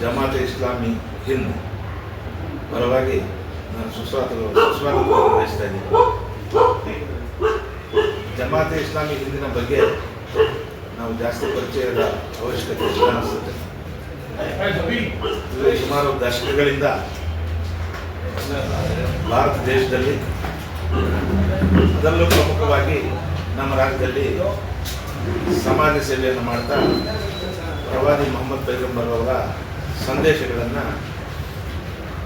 ಜಮಾತೆ ಇಸ್ಲಾಮಿ ಹಿಂದ್ ಪರವಾಗಿ ನಾನು ಸುಸ್ವಾಗತ ಬಯಸ್ತಾ ಇದ್ದೀನಿ. ಜಮಾತೆ ಇಸ್ಲಾಮಿ ಹಿಂದಿನ ಬಗ್ಗೆ ನಾವು ಜಾಸ್ತಿ ಪರಿಚಯದ ಅವಶ್ಯಕತೆ ಇಲ್ಲ ಅನಿಸುತ್ತೆ. ಸುಮಾರು ದಶಕಗಳಿಂದ ಭಾರತ ದೇಶದಲ್ಲಿ, ಅದರಲ್ಲೂ ಪ್ರಮುಖವಾಗಿ ನಮ್ಮ ರಾಜ್ಯದಲ್ಲಿ ಸಮಾಜ ಸೇವೆಯನ್ನು ಮಾಡ್ತಾ ಪ್ರವಾದಿ ಮೊಹಮ್ಮದ್ ಪೈಗಂಬರ್ ಅವರ ಸಂದೇಶಗಳನ್ನು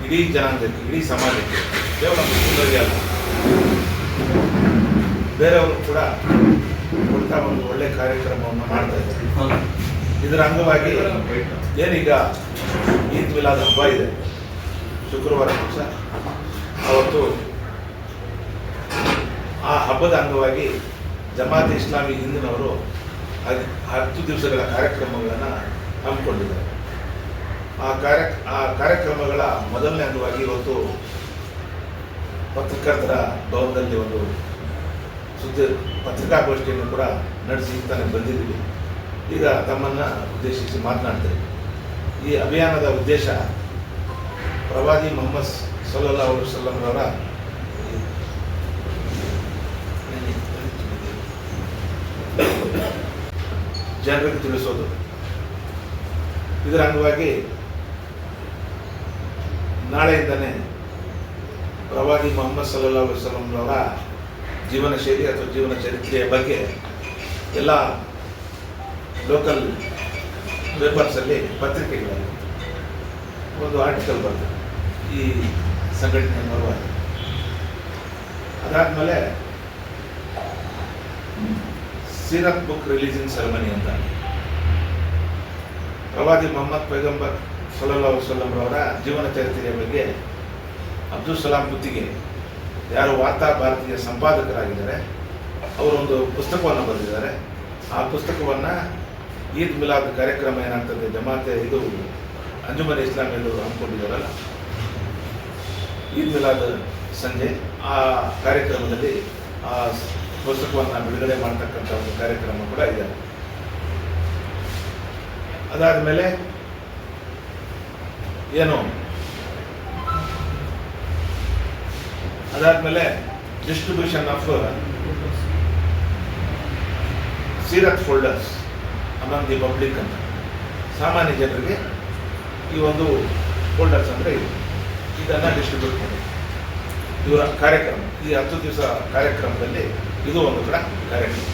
ಇಡೀ ಜನಾಂಗಕ್ಕೆ, ಇಡೀ ಸಮಾಜಕ್ಕೆ, ಕೇವಲ ಮುಸ್ಲಿಮರಿಗೆ ಅಲ್ಲ, ಬೇರೆಯವರು ಕೂಡ ಕೊಡ್ತಾ ಒಂದು ಒಳ್ಳೆ ಕಾರ್ಯಕ್ರಮವನ್ನು ಮಾಡ್ತಾ ಇದ್ದಾರೆ. ಇದರ ಅಂಗವಾಗಿ ಏನೀಗ ಈದ್ ಮಿಲಾದ್ ಹಬ್ಬ ಇದೆ, ಶುಕ್ರವಾರ ದಿವಸ. ಅವತ್ತು ಆ ಹಬ್ಬದ ಅಂಗವಾಗಿ ಜಮಾತೆ ಇಸ್ಲಾಮಿ ಹಿಂದಿನವರು 10 ದಿವಸಗಳ ಕಾರ್ಯಕ್ರಮಗಳನ್ನು ಹಮ್ಮಿಕೊಂಡಿದ್ದಾರೆ. ಆ ಕಾರ್ಯಕ್ರಮಗಳ ಮೊದಲನೇ ಅಂಗವಾಗಿ ಇವತ್ತು ಪತ್ರಕರ್ತರ ಭವನದಲ್ಲಿ ಒಂದು ಪತ್ರಿಕಾಗೋಷ್ಠಿಯನ್ನು ಕೂಡ ನಡೆಸಿ ತಾನೇ ಬಂದಿದ್ದೀವಿ. ಈಗ ತಮ್ಮನ್ನು ಉದ್ದೇಶಿಸಿ ಮಾತನಾಡ್ತೇವೆ. ಈ ಅಭಿಯಾನದ ಉದ್ದೇಶ ಪ್ರವಾದಿ ಮೊಹಮ್ಮದ್ ಸಲ್ಲಲ್ಲಾಹು ಅಲೈಹಿ ವಸಲ್ಲಂ ಅವರ ಜನರಿಗೆ ತಿಳಿಸೋದು. ಇದರ ಅಂಗವಾಗಿ ನಾಳೆಯಿಂದನೇ ಪ್ರವಾದಿ ಮೊಹಮ್ಮದ್ ಸಲ್ಲಲ್ಲಾಹು ಅಲೈಹಿ ವಸಲ್ಲಂ ಅವರ ಜೀವನ ಶೈಲಿ ಅಥವಾ ಜೀವನ ಚರಿತ್ರೆಯ ಬಗ್ಗೆ ಎಲ್ಲ ಲೋಕಲ್ ಪೇಪರ್ಸಲ್ಲಿ, ಪತ್ರಿಕೆಗಳಲ್ಲಿ ಒಂದು ಆರ್ಟಿಕಲ್ ಬರ್ತದೆ ಈ ಸಂಘಟನೆ ಪರವಾಗಿ. ಅದಾದಮೇಲೆ ಸೀರತ್ ಬುಕ್ ರಿಲೀಸಿಂಗ್ ಸೆರೆಮನಿ ಅಂತ ಪ್ರವಾದಿ ಮೊಹಮ್ಮದ್ ಪೈಗಂಬರ್ ಸಲ್ಲಲ್ಲಾಹು ಅಲೈಹಿ ವಸಲ್ಲಂ ಅವರ ಜೀವನ ಚರಿತ್ರೆಯ ಬಗ್ಗೆ ಅಬ್ದುಲ್ ಸಲಾಂ ಕುತ್ತಿಗೆ, ಯಾರು ವಾರ್ತಾ ಭಾರತೀಯ ಸಂಪಾದಕರಾಗಿದ್ದಾರೆ, ಅವರೊಂದು ಪುಸ್ತಕವನ್ನು ಬರೆದಿದ್ದಾರೆ. ಆ ಪುಸ್ತಕವನ್ನು ಈದ್ ಮಿಲಾದ್ ಕಾರ್ಯಕ್ರಮ ಏನಾಗ್ತದೆ, ಜಮಾತೆ ಇದು ಅಂಜುಮನ್ ಇಸ್ಲಾಮಿಯವರು ಹಮ್ಮಿಕೊಂಡಿದ್ದಾರಲ್ಲ, ಈದ್ ಮಿಲಾದ್ ಸಂಜೆ ಆ ಕಾರ್ಯಕ್ರಮದಲ್ಲಿ ಆ ಪುಸ್ತಕವನ್ನು ಬಿಡುಗಡೆ ಮಾಡ್ತಕ್ಕಂಥ ಒಂದು ಕಾರ್ಯಕ್ರಮ ಕೂಡ ಇದೆ. ಅದಾದಮೇಲೆ distribution of Seerat folders among the public ಅಂತ, ಸಾಮಾನ್ಯ ಜನರಿಗೆ ಈ ಒಂದು ಫೋಲ್ಡರ್ಸ್ ಅಂದರೆ ಇದನ್ನು ಡಿಸ್ಟ್ರಿಬ್ಯೂಟ್ ಮಾಡಿ ಇವರ ಕಾರ್ಯಕ್ರಮ. ಈ 10 ದಿವಸ ಕಾರ್ಯಕ್ರಮದಲ್ಲಿ ಇದು ಒಂದು ಕೂಡ ಕಾರ್ಯಕ್ರಮ.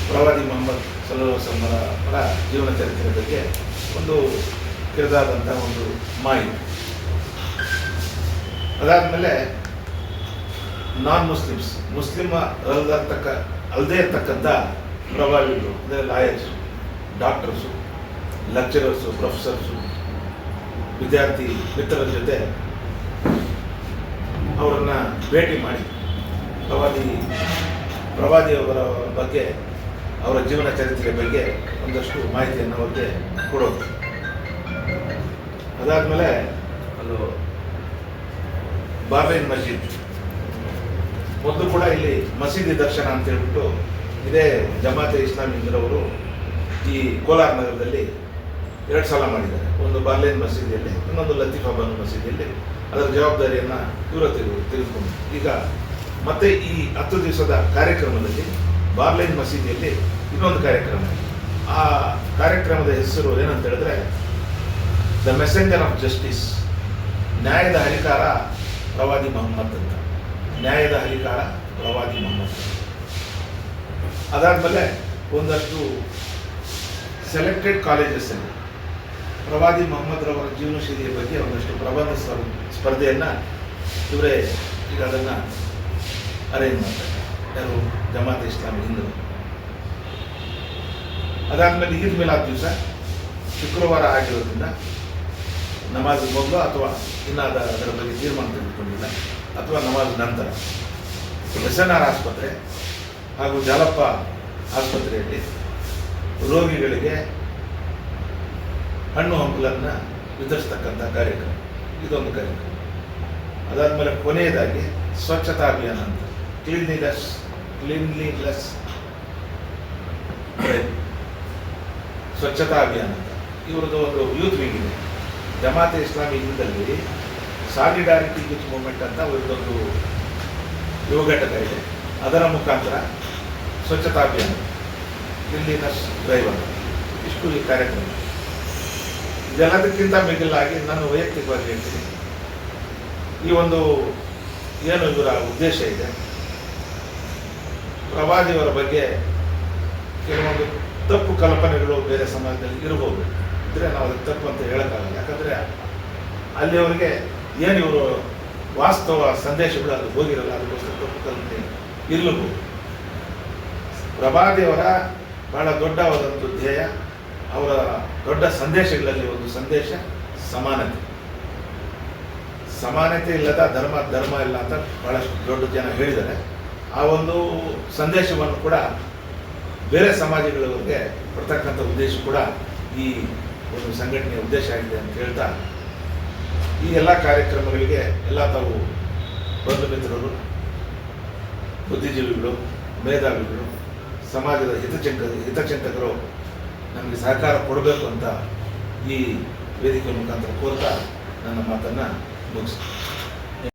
ಪ್ರವಾದಿ ಮೊಹಮ್ಮದ್ ಸಲ್ಲಲ್ಲಾಹು ಅಲೈಹಿ ವಸಲ್ಲಂ ಅವರ ಜೀವನ ಚರಿತ್ರೆ ಬಗ್ಗೆ ಒಂದು ಕಿರಿದಾದಂಥ ಒಂದು ಮಾಹಿತಿ. ಅದಾದಮೇಲೆ ನಾನ್ ಮುಸ್ಲಿಮ್ ಅಲ್ಲದೇ ಇರ್ತಕ್ಕಂಥ ಪ್ರಭಾವಿಗಳು ಅಂದರೆ ಲಾಯರ್ಸು, ಡಾಕ್ಟರ್ಸು, ಲೆಕ್ಚರರ್ಸು, ಪ್ರೊಫೆಸರ್ಸು, ವಿದ್ಯಾರ್ಥಿ ಮಿತ್ರರ ಜೊತೆ ಅವರನ್ನು ಭೇಟಿ ಮಾಡಿ ಪ್ರವಾದಿಯವರ ಬಗ್ಗೆ, ಅವರ ಜೀವನ ಚರಿತ್ರೆಯ ಬಗ್ಗೆ ಒಂದಷ್ಟು ಮಾಹಿತಿಯನ್ನು ಅವರಿಗೆ ಕೊಡೋದು. ಅದಾದಮೇಲೆ ಒಂದು ಬಾರ್ಲೈನ್ ಮಸೀದ್, ಮೊದಲು ಕೂಡ ಇಲ್ಲಿ ಮಸೀದಿ ದರ್ಶನ ಅಂತ ಹೇಳ್ಬಿಟ್ಟು ಇದೇ ಜಮಾತೆ ಇಸ್ಲಾಮಿ ಹಿಂದರವರು ಈ ಕೋಲಾರ ನಗರದಲ್ಲಿ 2 ಸಲ ಮಾಡಿದ್ದಾರೆ. ಒಂದು ಬಾರ್ಲೈನ್ ಮಸೀದಿಯಲ್ಲಿ, ಇನ್ನೊಂದು ಲತೀಫಾ ಬಾನು ಮಸೀದಿಯಲ್ಲಿ. ಅದರ ಜವಾಬ್ದಾರಿಯನ್ನು ಇವರು ತೆಗೆದುಕೊಂಡು ಈಗ ಮತ್ತೆ ಈ 10 ದಿವಸದ ಕಾರ್ಯಕ್ರಮದಲ್ಲಿ ಬಾರ್ಲೈನ್ ಮಸೀದಿಯಲ್ಲಿ ಇನ್ನೊಂದು ಕಾರ್ಯಕ್ರಮ. ಆ ಕಾರ್ಯಕ್ರಮದ ಹೆಸರು ಏನಂತ ಹೇಳಿದ್ರೆ ದ ಮೆಸೆಂಜರ್ ಆಫ್ ಜಸ್ಟಿಸ್, ನ್ಯಾಯದ ಹರಿಕಾರ ಪ್ರವಾದಿ ಮೊಹಮ್ಮದ್ ಅಂತ. ನ್ಯಾಯದ ಹರಿಕಾರ ಪ್ರವಾದಿ ಮೊಹಮ್ಮದ್. ಅದಾದಮೇಲೆ ಒಂದಷ್ಟು ಸೆಲೆಕ್ಟೆಡ್ ಕಾಲೇಜಸ್ಸಲ್ಲಿ ಪ್ರವಾದಿ ಮೊಹಮ್ಮದ್ ರವರ ಜೀವನ ಶೈಲಿಯ ಬಗ್ಗೆ ಒಂದಷ್ಟು ಪ್ರಬಂಧ ಸ್ಪರ್ಧೆಯನ್ನು ಇವರೇ ಈಗ ಅದನ್ನು ಅರೇಂಜ್ ಮಾಡ್ತಾರೆ. ಯಾರು ಜಮಾತೆ ಇಸ್ಲಾಮಿ ಹಿಂದೂ. ಅದಾದಮೇಲೆ ಈದ್ ಮಿಲಾದ್ ದಿವಸ ಶುಕ್ರವಾರ ಆಗಿರೋದ್ರಿಂದ ನಮಾಜ್ ಮೊದಲು ಅಥವಾ ಇನ್ನು ಅದರ ಬಗ್ಗೆ ತೀರ್ಮಾನ ತೆಗೆದುಕೊಂಡಿಲ್ಲ, ಅಥವಾ ನಮಾಜ್ ನಂತರ SNR ಆಸ್ಪತ್ರೆ ಹಾಗೂ ಜಾಲಪ್ಪ ಆಸ್ಪತ್ರೆಯಲ್ಲಿ ರೋಗಿಗಳಿಗೆ ಹಣ್ಣು ಹಂಪಲನ್ನು ವಿತರಿಸ್ತಕ್ಕಂಥ ಕಾರ್ಯಕ್ರಮ, ಇದೊಂದು ಕಾರ್ಯಕ್ರಮ. ಅದಾದಮೇಲೆ ಕೊನೆಯದಾಗಿ ಸ್ವಚ್ಛತಾ ಅಭಿಯಾನ ಅಂತ, ಕ್ಲೀನ್ಲಿನೆಸ್ ಡ್ರೈವ್, ಸ್ವಚ್ಛತಾ ಅಭಿಯಾನ ಅಂತ ಇವರದ್ದು ಒಂದು ಯೂತ್ ವಿಂಗ್ ಇದೆ. ಜಮಾತೆ ಇಸ್ಲಾಮಿ ಹಿಂದಲ್ಲಿ ಸಾಲಿಡಾರಿಟಿ ಯೂತ್ ಮೂವ್ಮೆಂಟ್ ಅಂತ ಇವರದೊಂದು ಯುವ ಘಟಕ ಇದೆ. ಅದರ ಮುಖಾಂತರ ಸ್ವಚ್ಛತಾ ಅಭಿಯಾನ, ಕ್ಲೀನ್ಲಿನೆಸ್ ಡ್ರೈವ್ ಅಂತ ಇಷ್ಟು ಈ ಕಾರ್ಯಕ್ರಮ. ಇದೆಲ್ಲದಕ್ಕಿಂತ ಮಿಗಿಲಾಗಿ ನಾನು ವೈಯಕ್ತಿಕವಾಗಿ ಹೇಳ್ತೀನಿ, ಈ ಒಂದು ಏನು ಇವರ ಉದ್ದೇಶ ಇದೆ, ಪ್ರವಾದಿಯವರ ಬಗ್ಗೆ ಕೆಲವೊಂದು ತಪ್ಪು ಕಲ್ಪನೆಗಳು ಬೇರೆ ಸಮಾಜದಲ್ಲಿ ಇರಬಹುದು, ಇದ್ರೆ ನಾವು ಅದಕ್ಕೆ ತಪ್ಪು ಅಂತ ಹೇಳೋಕ್ಕಾಗಲ್ಲ. ಯಾಕಂದರೆ ಅಲ್ಲಿಯವರಿಗೆ ಏನು ಇವರು ವಾಸ್ತವ ಸಂದೇಶಗಳು ಅದು ಹೋಗಿರಲ್ಲ, ಅದಕ್ಕೋಸ್ಕರ ತಪ್ಪು ಕಲ್ಪನೆ ಇರಲಬಹುದು. ಪ್ರವಾದಿಯವರ ಬಹಳ ದೊಡ್ಡವಾದಂಥ ಧ್ಯೇಯ, ಅವರ ದೊಡ್ಡ ಸಂದೇಶಗಳಲ್ಲಿ ಒಂದು ಸಂದೇಶ ಸಮಾನತೆ ಇಲ್ಲದ ಧರ್ಮ ಇಲ್ಲ ಅಂತ ಬಹಳಷ್ಟು ದೊಡ್ಡ ಜನ ಹೇಳಿದ್ದಾರೆ. ಆ ಒಂದು ಸಂದೇಶವನ್ನು ಕೂಡ ಬೇರೆ ಸಮಾಜಗಳವರಿಗೆ ಕೊಡ್ತಕ್ಕಂಥ ಉದ್ದೇಶ ಕೂಡ ಈ ಒಂದು ಸಂಘಟನೆಯ ಉದ್ದೇಶ ಆಗಿದೆ ಅಂತ ಹೇಳ್ತಾ, ಈ ಎಲ್ಲ ಕಾರ್ಯಕ್ರಮಗಳಿಗೆ ಎಲ್ಲ ತಾವು ಬಂಧು ಮಿತ್ರರು, ಬುದ್ಧಿಜೀವಿಗಳು, ಮೇಧಾವಿಗಳು, ಸಮಾಜದ ಹಿತಚಿಂತಕರು ನಮಗೆ ಸಹಕಾರ ಕೊಡಬೇಕು ಅಂತ ಈ ವೇದಿಕೆ ಮುಖಾಂತರ ಕೋರ್ತಾ ನನ್ನ ಮಾತನ್ನು ಮುಗಿಸ್ತೀನಿ.